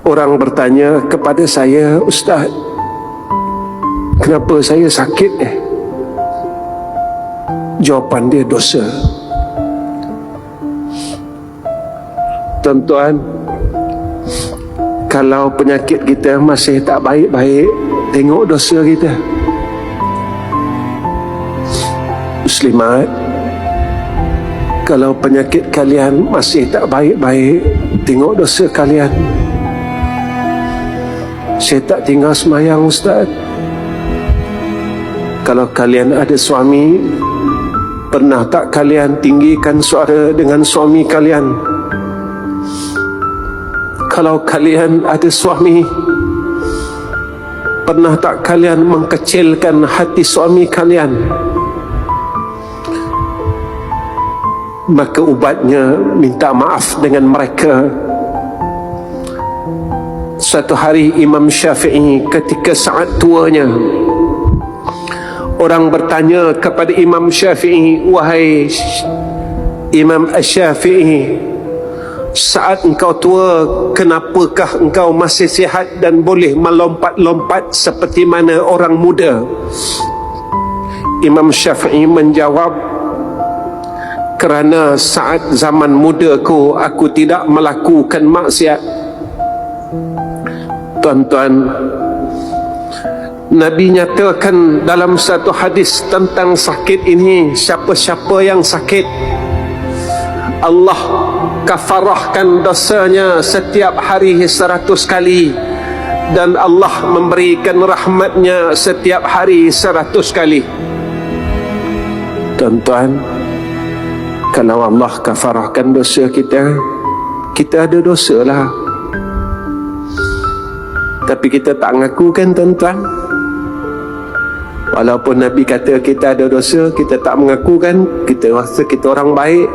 Orang bertanya kepada saya, "Ustaz, kenapa saya sakit?" Jawapan dia, dosa. Tuan-tuan, kalau penyakit kita masih tak baik-baik, tengok dosa kita. Muslimat, kalau penyakit kalian masih tak baik-baik, tengok dosa kalian. Saya tak tinggal semayang, Ustaz. Kalau kalian ada suami, pernah tak kalian tinggikan suara dengan suami kalian? Kalau kalian ada suami, pernah tak kalian mengkecilkan hati suami kalian? Maka ubatnya minta maaf dengan mereka. Suatu hari Imam Syafi'i ketika saat tuanya, orang bertanya kepada Imam Syafi'i, "Wahai Imam Syafi'i, saat engkau tua, kenapakah engkau masih sihat dan boleh melompat-lompat seperti mana orang muda?" Imam Syafi'i menjawab, "Kerana saat zaman mudaku, aku tidak melakukan maksiat." Tuan-tuan, Nabi nyatakan dalam satu hadis tentang sakit ini, siapa-siapa yang sakit, Allah kafarahkan dosanya setiap hari 100 kali, dan Allah memberikan rahmatnya setiap hari 100 kali. Tuan-tuan, kalau Allah kafarahkan dosa kita, kita ada dosa lah. Tapi kita tak ngaku kan, tuan-tuan? Walaupun Nabi kata kita ada dosa, kita tak mengaku kan? Kita rasa kita orang baik.